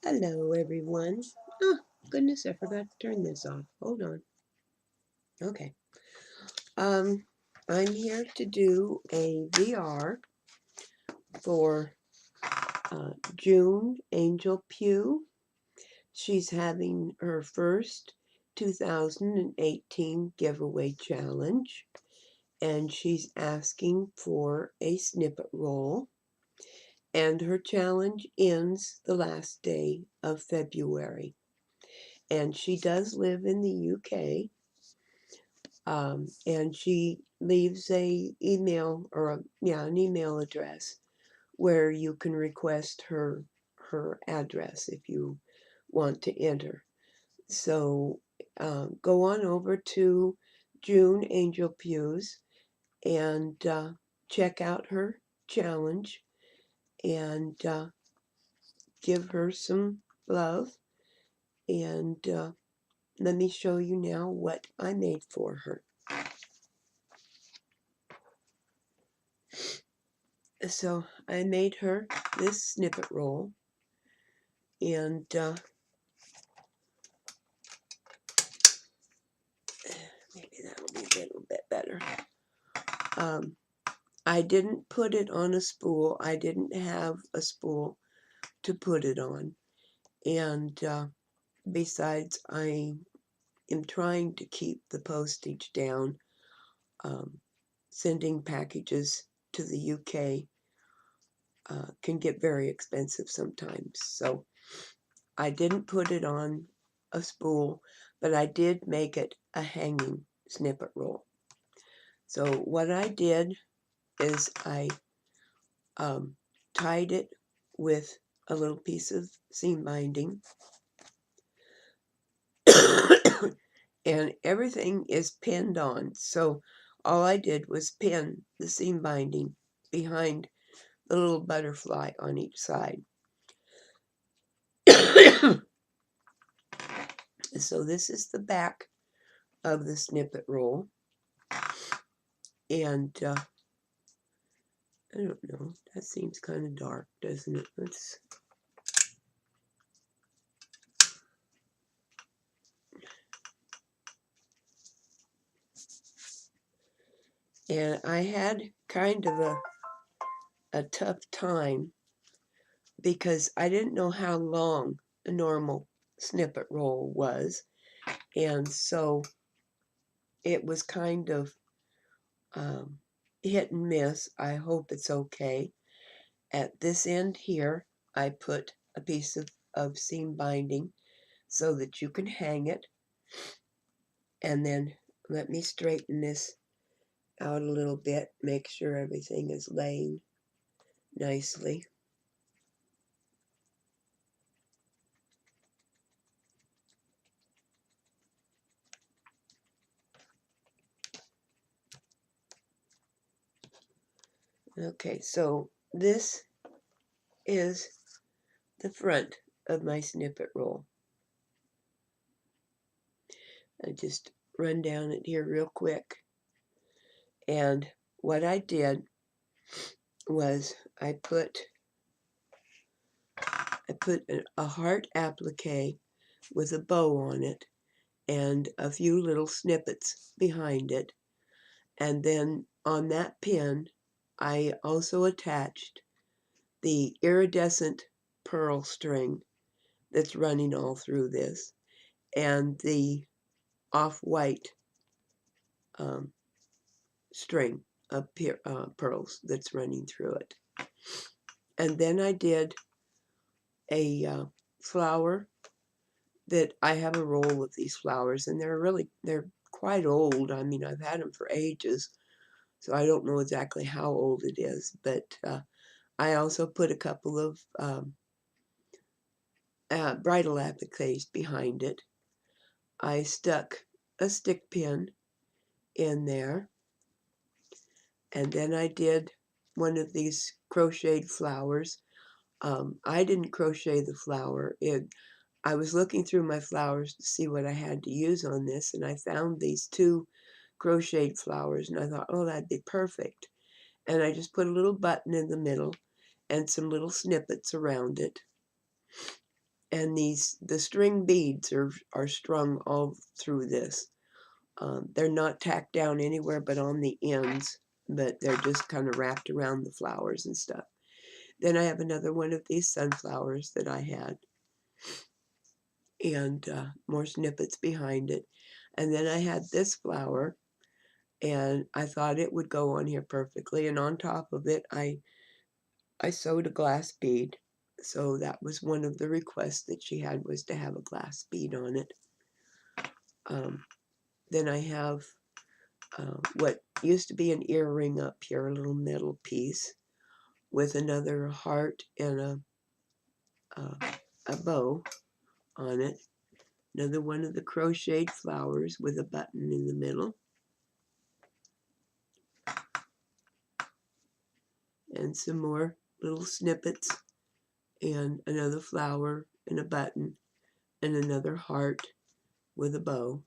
Hello, everyone. Oh, goodness, I forgot to turn this off. Hold on. Okay. Um, I'm here to do a VR for June AngelPew. She's having her first 2018 giveaway challenge, and she's asking for a snippet roll. And her challenge ends the last day of February. And she does live in the UK. And she leaves an email address where you can request her address if you want to enter. So go on over to June AngelPews and check out her challenge and give her some love. And let me show you now what I made for her. So I made her this snippet roll, and maybe that'll be a little bit better. I didn't put it on a spool. I didn't have a spool to put it on. And besides, I am trying to keep the postage down. Sending packages to the UK can get very expensive sometimes. So I didn't put it on a spool, but I did make it a hanging snippet roll. So what I did is I tied it with a little piece of seam binding, and everything is pinned on. So all I did was pin the seam binding behind the little butterfly on each side. So this is the back of the snippet roll, and I don't know, that seems kind of dark, doesn't it? And I had kind of a tough time because I didn't know how long a normal snippet roll was. And so it was kind of hit and miss. I hope it's okay. At this end here, I put a piece of seam binding so that you can hang it. And then let me straighten this out a little bit, make sure everything is laying nicely. Okay, so this is the front of my snippet roll. I just run down it here real quick. And what I did was I put a heart applique with a bow on it and a few little snippets behind it. And then on that pin, I also attached the iridescent pearl string that's running all through this, and the off-white string of pearls that's running through it. And then I did a flower that I have a roll of these flowers, and they're quite old. I mean, I've had them for ages, so I don't know exactly how old it is, but I also put a couple of bridal appliques behind it. I stuck a stick pin in there, and then I did one of these crocheted flowers. I didn't crochet the flower. I was looking through my flowers to see what I had to use on this, and I found these two crocheted flowers, and I thought, oh, that'd be perfect. And I just put a little button in the middle and some little snippets around it. And the string beads are strung all through this. They're not tacked down anywhere but on the ends, but they're just kind of wrapped around the flowers and stuff. Then I have another one of these sunflowers that I had, and more snippets behind it. And then I had this flower, and I thought it would go on here perfectly. And on top of it, I sewed a glass bead. So that was one of the requests that she had, was to have a glass bead on it. Then I have what used to be an earring up here, a little metal piece with another heart and a bow on it. Another one of the crocheted flowers with a button in the middle. And some more little snippets, and another flower and a button and another heart with a bow.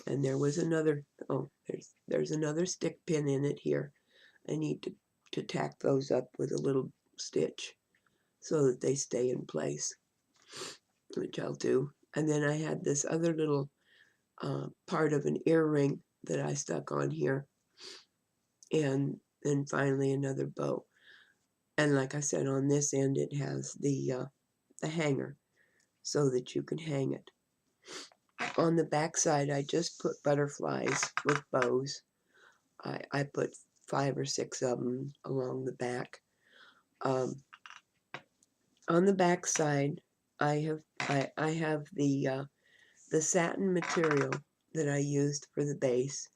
And there was another, oh, there's another stick pin in it here. I need to tack those up with a little stitch so that they stay in place, which I'll do. And then I had this other little part of an earring that I stuck on here, and then finally another bow. And like I said, on this end it has the hanger so that you can hang it. On the back side, I just put butterflies with bows. I put 5 or 6 of them along the back. On the back side, I have the satin material that I used for the base,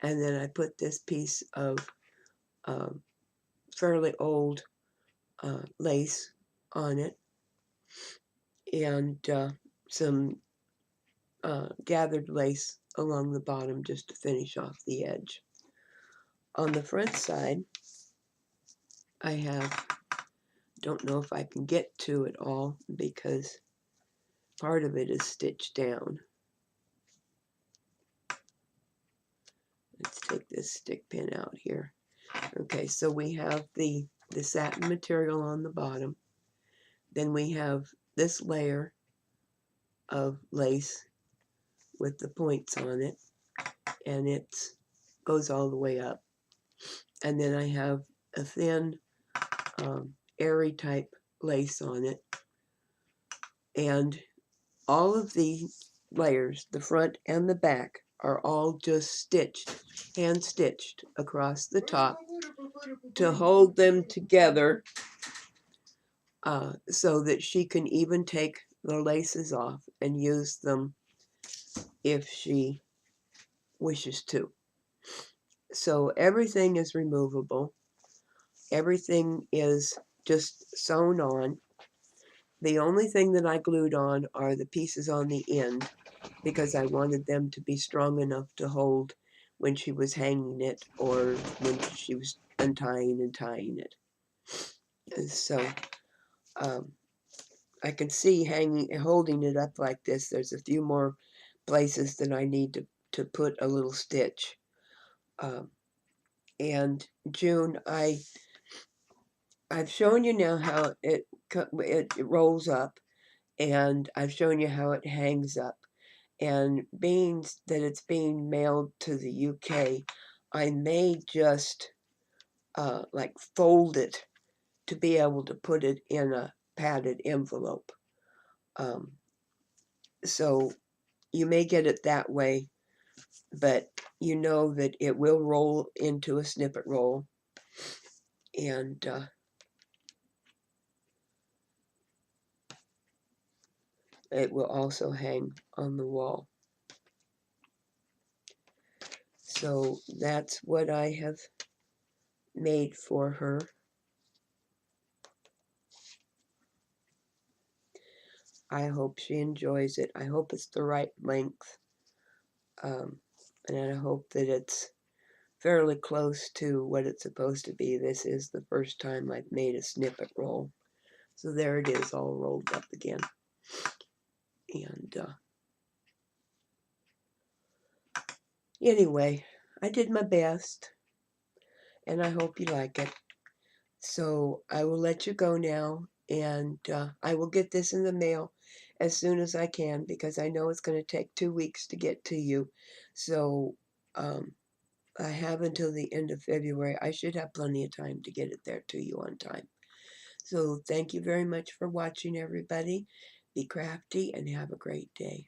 and then I put this piece of fairly old lace on it, and some gathered lace along the bottom just to finish off the edge. On the front side, I have, don't know if I can get to it all because part of it is stitched down. Let's take this stick pin out here. Okay, so we have the satin material on the bottom. Then we have this layer of lace with the points on it, and it goes all the way up. And then I have a thin, airy type lace on it. And all of the layers, the front and the back, are all just stitched, hand stitched across the top to hold them together, so that she can even take the laces off and use them if she wishes to. So everything is removable. Everything is just sewn on. The only thing that I glued on are the pieces on the end, because I wanted them to be strong enough to hold when she was hanging it or when she was untying and tying it. And so I can see holding it up like this, there's a few more places that I need to put a little stitch. And June, I've shown you now how it rolls up, and I've shown you how it hangs up. And being that it's being mailed to the UK, I may just like fold it to be able to put it in a padded envelope. So you may get it that way, but you know that it will roll into a snippet roll, and it will also hang on the wall. So that's what I have made for her. I hope she enjoys it. I hope it's the right length. And I hope that it's fairly close to what it's supposed to be. This is the first time I've made a snippet roll. So there it is, all rolled up again. And anyway, I did my best, and I hope you like it. So I will let you go now, and I will get this in the mail as soon as I can because I know it's going to take 2 weeks to get to you. So um, I have until the end of February. I should have plenty of time to get it there to you on time. So thank you very much for watching, everybody. Be crafty and have a great day.